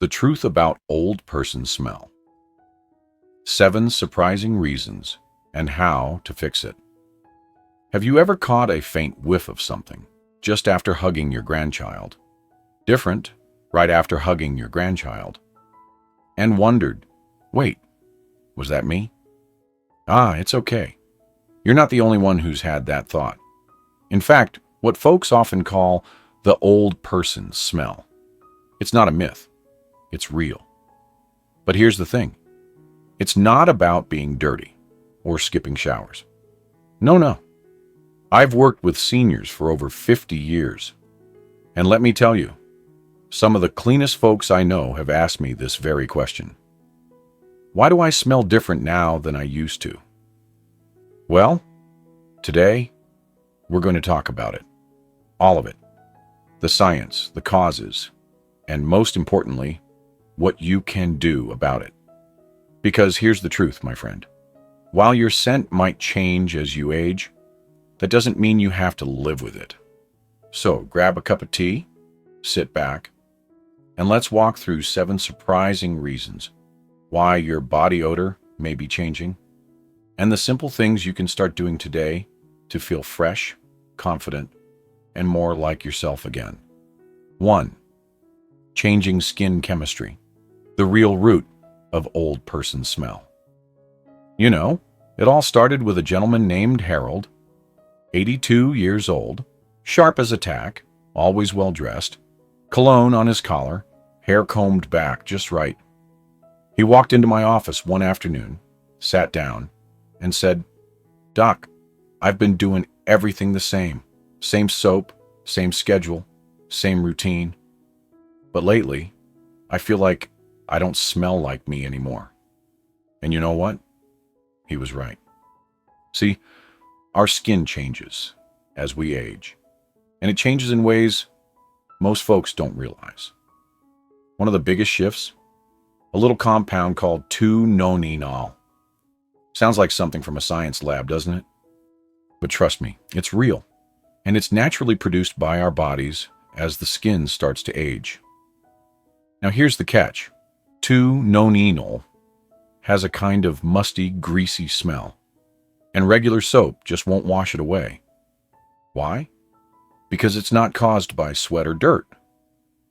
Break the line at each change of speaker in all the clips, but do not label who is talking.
The truth about old person smell. 7 surprising reasons and how to fix it. Have you ever caught a faint whiff of something just after hugging your grandchild? Different right after hugging your grandchild. And wondered, wait, was that me? It's okay. You're not the only one who's had that thought. In fact, what folks often call the old person smell. It's not a myth. It's real. But here's the thing. It's not about being dirty or skipping showers. No. I've worked with seniors for over 50 years. And let me tell you, some of the cleanest folks I know have asked me this very question. Why do I smell different now than I used to? Well, today, we're going to talk about it. All of it. The science, the causes, and most importantly, what you can do about it. Because here's the truth, my friend. While your scent might change as you age, that doesn't mean you have to live with it. So grab a cup of tea, sit back, and let's walk through 7 surprising reasons why your body odor may be changing, and the simple things you can start doing today to feel fresh, confident, and more like yourself again. 1. Changing skin chemistry. The real root of old person smell. You know, it all started with a gentleman named Harold, 82 years old, sharp as a tack, always well dressed, cologne on his collar, hair combed back just right. He walked into my office one afternoon, sat down, and said, "Doc, I've been doing everything the same. Same soap, same schedule, same routine. But lately, I feel like I don't smell like me anymore." And you know what? He was right. See, our skin changes as we age, and it changes in ways most folks don't realize. One of the biggest shifts, a little compound called 2-nonenal. Sounds like something from a science lab, doesn't it? But trust me, it's real, and it's naturally produced by our bodies as the skin starts to age. Now here's the catch. 2-nonenal has a kind of musty, greasy smell, and regular soap just won't wash it away. Why? Because it's not caused by sweat or dirt.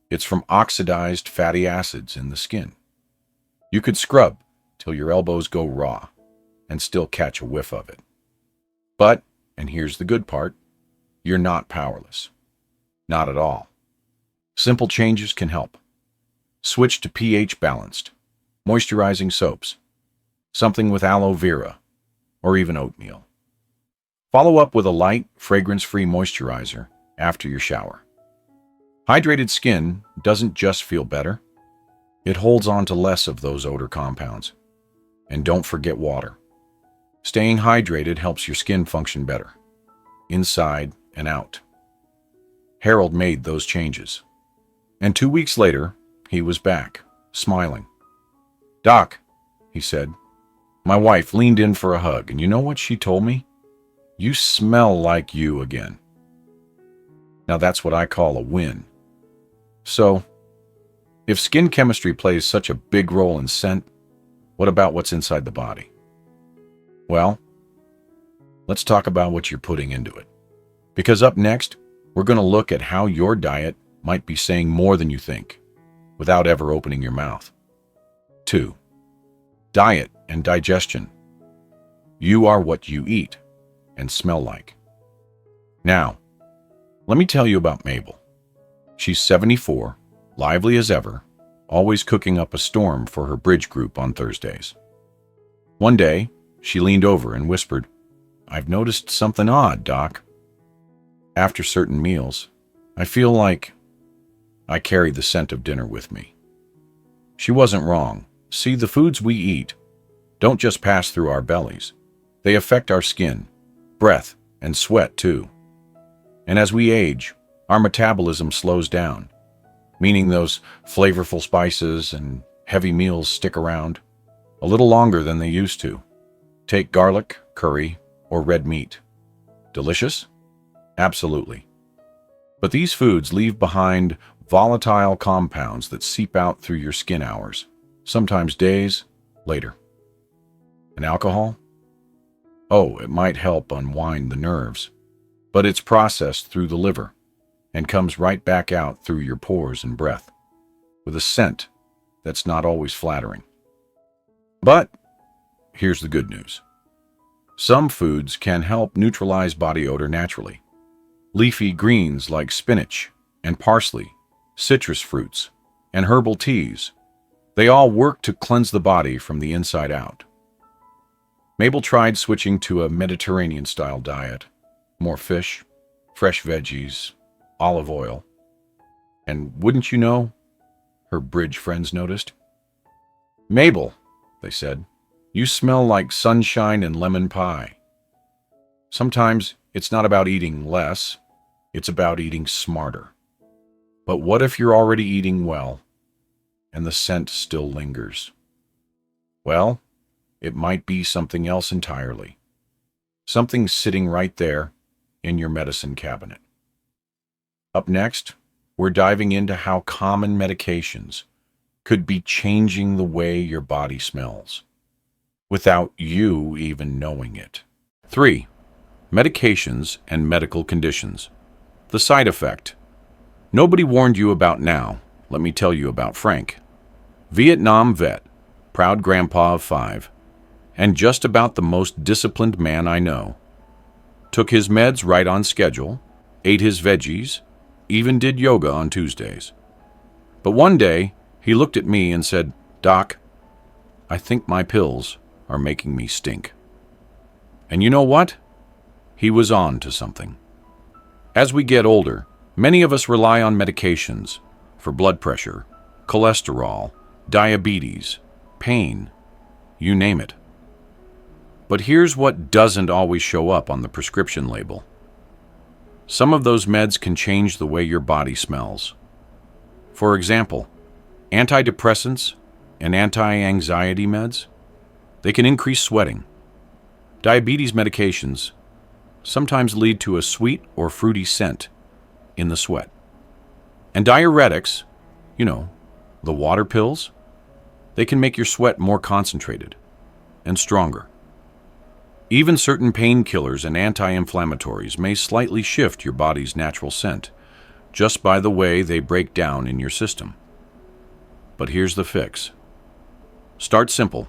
It's from oxidized fatty acids in the skin. You could scrub till your elbows go raw and still catch a whiff of it. But, and here's the good part, you're not powerless. Not at all. Simple changes can help. Switch to pH balanced, moisturizing soaps, something with aloe vera, or even oatmeal. Follow up with a light, fragrance-free moisturizer after your shower. Hydrated skin doesn't just feel better, it holds on to less of those odor compounds. And don't forget water. Staying hydrated helps your skin function better, inside and out. Harold made those changes. And 2 weeks later, he was back, smiling. "Doc," he said, "my wife leaned in for a hug, and you know what she told me? You smell like you again." Now that's what I call a win. So, if skin chemistry plays such a big role in scent, what about what's inside the body? Well, let's talk about what you're putting into it. Because up next, we're going to look at how your diet might be saying more than you think, without ever opening your mouth. 2. Diet and digestion. You are what you eat and smell like. Now, let me tell you about Mabel. She's 74, lively as ever, always cooking up a storm for her bridge group on Thursdays. One day, she leaned over and whispered, "I've noticed something odd, Doc. After certain meals, I feel like I carry the scent of dinner with me." She wasn't wrong. See, the foods we eat don't just pass through our bellies. They affect our skin, breath, and sweat too. And as we age, our metabolism slows down, meaning those flavorful spices and heavy meals stick around a little longer than they used to. Take garlic, curry, or red meat. Delicious? Absolutely. But these foods leave behind volatile compounds that seep out through your skin hours, sometimes days, later. And alcohol? Oh, it might help unwind the nerves, but it's processed through the liver and comes right back out through your pores and breath, with a scent that's not always flattering. But here's the good news. Some foods can help neutralize body odor naturally. Leafy greens like spinach and parsley, citrus fruits, and herbal teas, they all work to cleanse the body from the inside out. Mabel tried switching to a Mediterranean-style diet, more fish, fresh veggies, olive oil. And wouldn't you know, her bridge friends noticed. "Mabel," they said, "you smell like sunshine and lemon pie." Sometimes it's not about eating less, it's about eating smarter. But what if you're already eating well, and the scent still lingers? Well, it might be something else entirely. Something sitting right there in your medicine cabinet. Up next, we're diving into how common medications could be changing the way your body smells, without you even knowing it. 3. Medications and medical conditions. The side effect. Nobody warned you about now. Let me tell you about Frank. Vietnam vet, proud grandpa of 5, and just about the most disciplined man I know. Took his meds right on schedule, ate his veggies, even did yoga on Tuesdays. But one day, he looked at me and said, "Doc, I think my pills are making me stink." And you know what? He was on to something. As we get older, many of us rely on medications for blood pressure, cholesterol, diabetes, pain, you name it. But here's what doesn't always show up on the prescription label. Some of those meds can change the way your body smells. For example, antidepressants and anti-anxiety meds, they can increase sweating. Diabetes medications sometimes lead to a sweet or fruity scent in the sweat. And diuretics, the water pills, they can make your sweat more concentrated and stronger. Even certain painkillers and anti-inflammatories may slightly shift your body's natural scent, just by the way they break down in your system. But here's the fix. Start simple.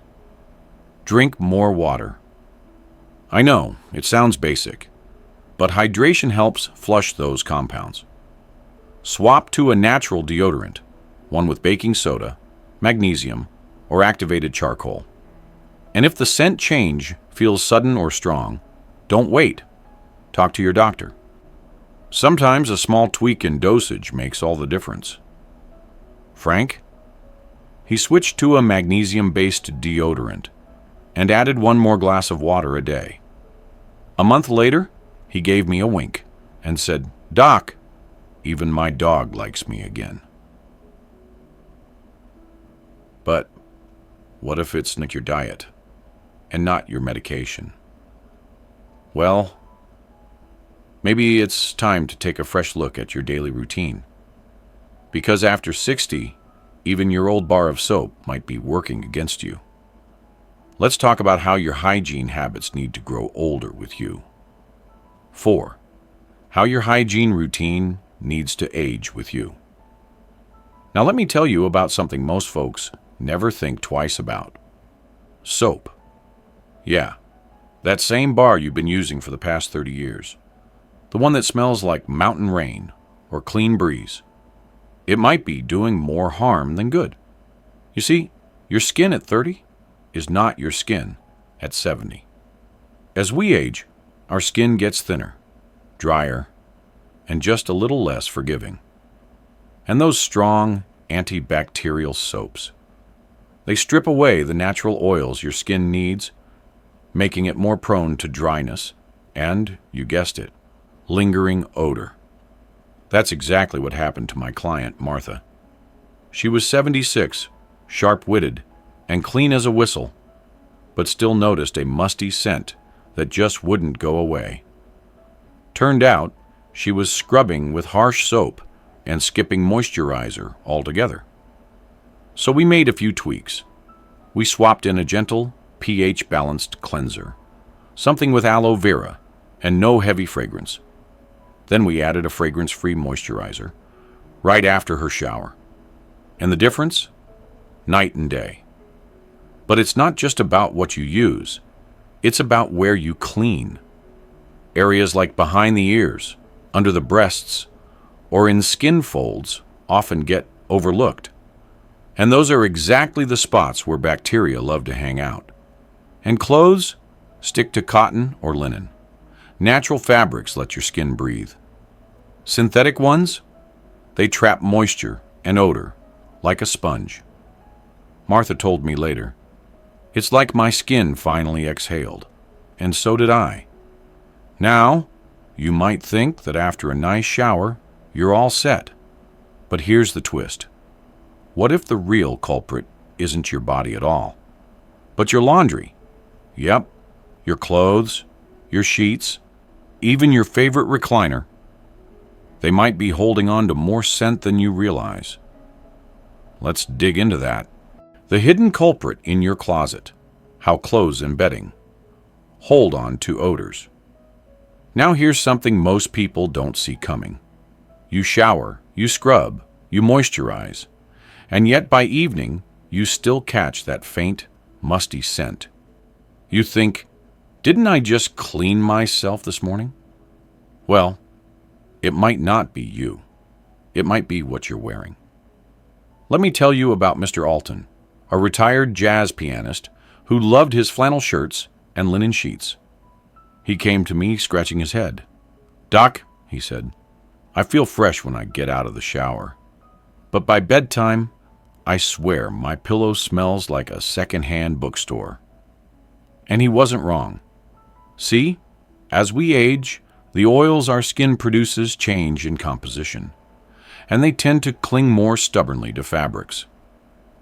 Drink more water. I know, it sounds basic, but hydration helps flush those compounds. Swap to a natural deodorant, one with baking soda, magnesium, or activated charcoal. And if the scent change feels sudden or strong, don't wait. Talk to your doctor. Sometimes a small tweak in dosage makes all the difference. Frank? He switched to a magnesium-based deodorant and added 1 more glass of water a day. A month later, he gave me a wink and said, "Doc, even my dog likes me again." But what if it's your diet and not your medication? Well, maybe it's time to take a fresh look at your daily routine. Because after 60, even your old bar of soap might be working against you. Let's talk about how your hygiene habits need to grow older with you. 4. How your hygiene routine needs to age with you. Now let me tell you about something most folks never think twice about. Soap. Yeah, that same bar you've been using for the past 30 years. The one that smells like mountain rain or clean breeze. It might be doing more harm than good. You see, your skin at 30 is not your skin at 70. As we age, our skin gets thinner, drier, and just a little less forgiving. And those strong antibacterial soaps, they strip away the natural oils your skin needs, making it more prone to dryness and, you guessed it, lingering odor. That's exactly what happened to my client, Martha. She was 76, sharp-witted, and clean as a whistle, but still noticed a musty scent that just wouldn't go away. Turned out, she was scrubbing with harsh soap and skipping moisturizer altogether. So we made a few tweaks. We swapped in a gentle, pH-balanced cleanser, something with aloe vera and no heavy fragrance. Then we added a fragrance-free moisturizer right after her shower. And the difference? Night and day. But it's not just about what you use. It's about where you clean. Areas like behind the ears, under the breasts, or in skin folds often get overlooked. And those are exactly the spots where bacteria love to hang out. And clothes? Stick to cotton or linen. Natural fabrics let your skin breathe. Synthetic ones? They trap moisture and odor like a sponge. Martha told me later, "It's like my skin finally exhaled, and so did I." Now, you might think that after a nice shower, you're all set. But here's the twist. What if the real culprit isn't your body at all, but your laundry? Yep, your clothes, your sheets, even your favorite recliner. They might be holding on to more scent than you realize. Let's dig into that. The hidden culprit in your closet. How clothes and bedding hold on to odors. Now here's something most people don't see coming. You shower, you scrub, you moisturize, and yet by evening, you still catch that faint, musty scent. You think, didn't I just clean myself this morning? Well, it might not be you. It might be what you're wearing. Let me tell you about Mr. Alton, a retired jazz pianist who loved his flannel shirts and linen sheets. He came to me scratching his head. "Doc," he said, "I feel fresh when I get out of the shower. But by bedtime, I swear my pillow smells like a second-hand bookstore." And he wasn't wrong. See, as we age, the oils our skin produces change in composition, and they tend to cling more stubbornly to fabrics.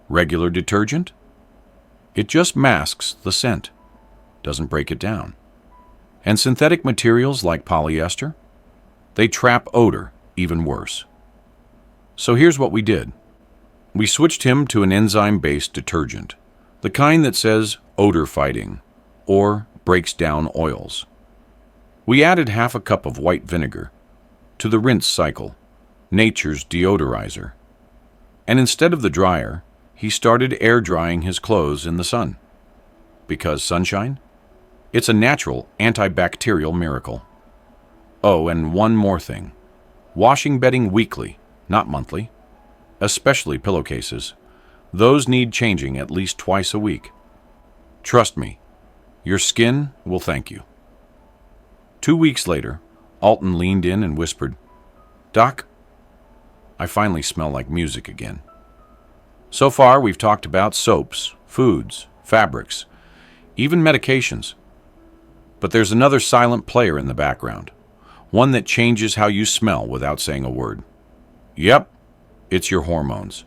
Regular detergent? It just masks the scent, doesn't break it down. And synthetic materials like polyester? They trap odor even worse. So here's what we did. We switched him to an enzyme-based detergent, the kind that says odor fighting or breaks down oils. We added half a cup of white vinegar to the rinse cycle, nature's deodorizer. And instead of the dryer, he started air drying his clothes in the sun. Because sunshine? It's a natural antibacterial miracle. Oh, and one more thing. Washing bedding weekly, not monthly. Especially pillowcases. Those need changing at least twice a week. Trust me, your skin will thank you. 2 weeks later, Alton leaned in and whispered, "Doc, I finally smell like music again." So far, we've talked about soaps, foods, fabrics, even medications. But there's another silent player in the background, one that changes how you smell without saying a word. Yep, it's your hormones.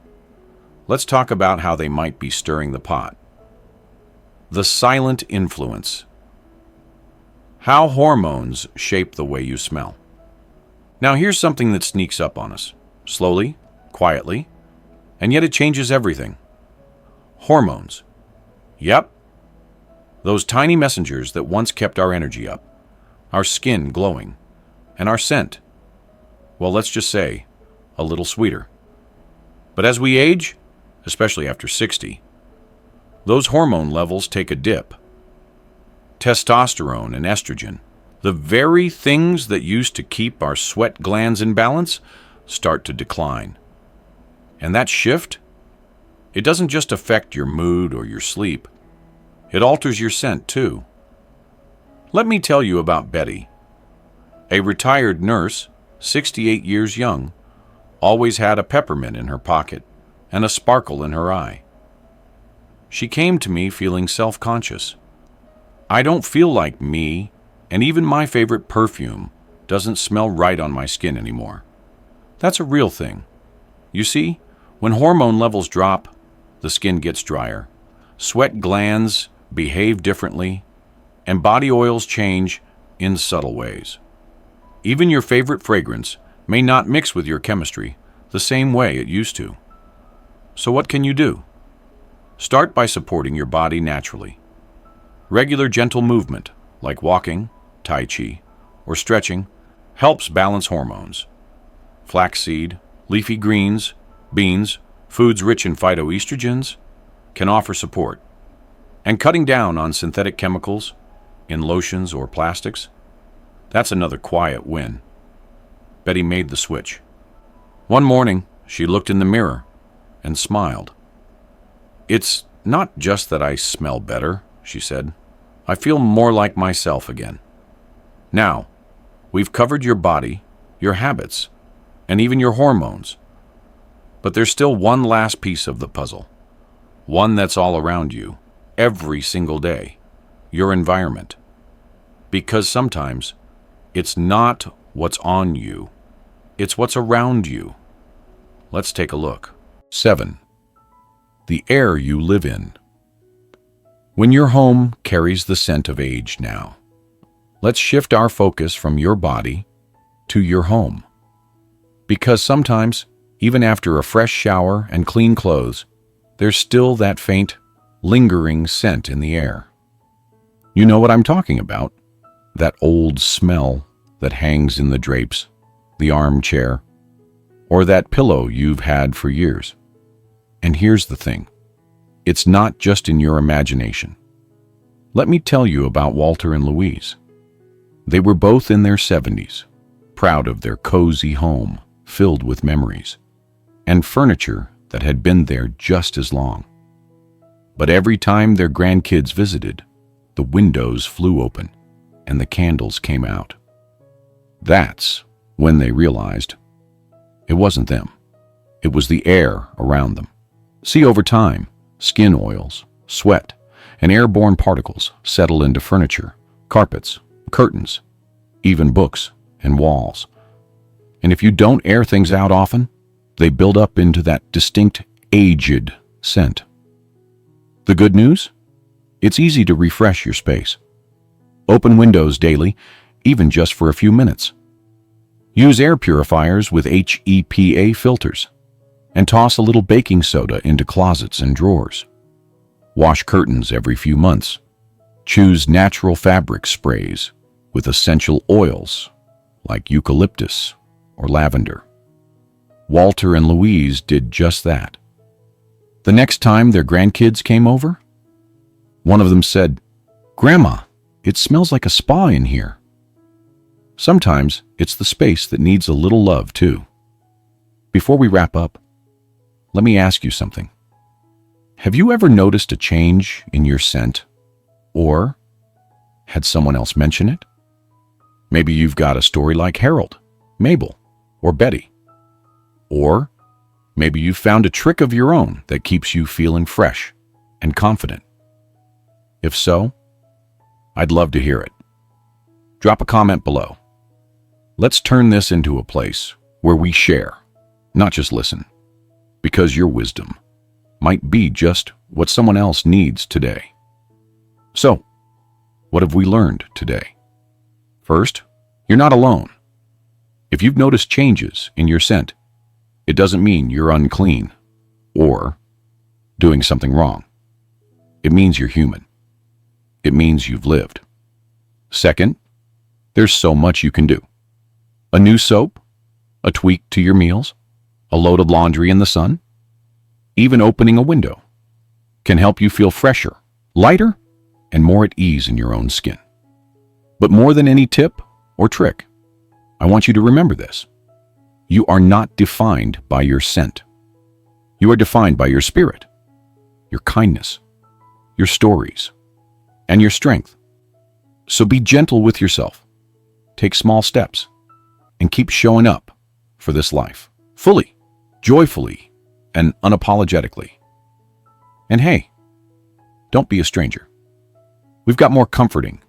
Let's talk about how they might be stirring the pot. The silent influence. How hormones shape the way you smell. Now here's something that sneaks up on us, slowly, quietly, and yet it changes everything. Hormones. Yep. Those tiny messengers that once kept our energy up, our skin glowing, and our scent, well, let's just say, a little sweeter. But as we age, especially after 60, those hormone levels take a dip. Testosterone and estrogen, the very things that used to keep our sweat glands in balance, start to decline. And that shift, it doesn't just affect your mood or your sleep. It alters your scent, too. Let me tell you about Betty. A retired nurse, 68 years young, always had a peppermint in her pocket and a sparkle in her eye. She came to me feeling self-conscious. I don't feel like me, and even my favorite perfume doesn't smell right on my skin anymore. That's a real thing. You see, when hormone levels drop, the skin gets drier, sweat glands behave differently, and body oils change in subtle ways. Even your favorite fragrance may not mix with your chemistry the same way it used to. So what can you do? Start by supporting your body naturally. Regular gentle movement, like walking, tai chi, or stretching, helps balance hormones. Flaxseed, leafy greens, beans, foods rich in phytoestrogens can offer support. And cutting down on synthetic chemicals in lotions or plastics, that's another quiet win. Betty made the switch. One morning, she looked in the mirror and smiled. "It's not just that I smell better," she said. "I feel more like myself again." Now, we've covered your body, your habits, and even your hormones. But there's still one last piece of the puzzle. One that's all around you, every single day. Your environment. Because sometimes, it's not what's on you, it's what's around you. Let's take a look. 7. The air you live in. When your home carries the scent of age now, let's shift our focus from your body to your home. Because sometimes, even after a fresh shower and clean clothes, there's still that faint, lingering scent in the air. You know what I'm talking about? That old smell that hangs in the drapes, the armchair, or that pillow you've had for years. And here's the thing. It's not just in your imagination. Let me tell you about Walter and Louise. They were both in their 70s, proud of their cozy home filled with memories, and furniture that had been there just as long. But every time their grandkids visited, the windows flew open and the candles came out. That's when they realized it wasn't them. It was the air around them. See, over time, skin oils, sweat, and airborne particles settle into furniture, carpets, curtains, even books and walls. And if you don't air things out often, they build up into that distinct, aged scent. The good news? It's easy to refresh your space. Open windows daily, even just for a few minutes. Use air purifiers with HEPA filters, and toss a little baking soda into closets and drawers. Wash curtains every few months. Choose natural fabric sprays with essential oils like eucalyptus or lavender. Walter and Louise did just that. The next time their grandkids came over, one of them said, "Grandma, it smells like a spa in here." Sometimes it's the space that needs a little love too. Before we wrap up, let me ask you something. Have you ever noticed a change in your scent? Or had someone else mention it? Maybe you've got a story like Harold, Mabel, or Betty. Or maybe you've found a trick of your own that keeps you feeling fresh and confident. If so, I'd love to hear it. Drop a comment below. Let's turn this into a place where we share, not just listen, because your wisdom might be just what someone else needs today. So, what have we learned today? First, you're not alone. If you've noticed changes in your scent, it doesn't mean you're unclean or doing something wrong. It means you're human. It means you've lived. Second, there's so much you can do. A new soap, a tweak to your meals, a load of laundry in the sun, even opening a window can help you feel fresher, lighter, and more at ease in your own skin. But more than any tip or trick, I want you to remember this. You are not defined by your scent. You are defined by your spirit, your kindness, your stories, and your strength. So be gentle with yourself. Take small steps and keep showing up for this life, fully, joyfully, and unapologetically. And hey, don't be a stranger. We've got more comforting,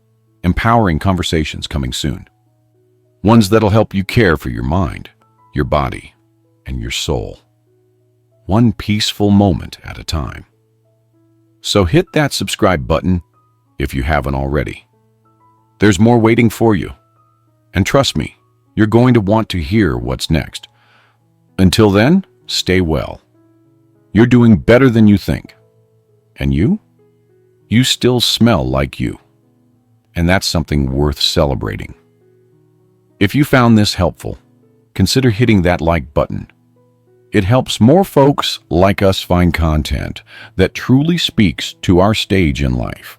empowering conversations coming soon. Ones that'll help you care for your mind, your body, and your soul. One peaceful moment at a time. So hit that subscribe button if you haven't already. There's more waiting for you. And trust me, you're going to want to hear what's next. Until then, stay well. You're doing better than you think. And you? You still smell like you. And that's something worth celebrating. If you found this helpful, consider hitting that like button. It helps more folks like us find content that truly speaks to our stage in life.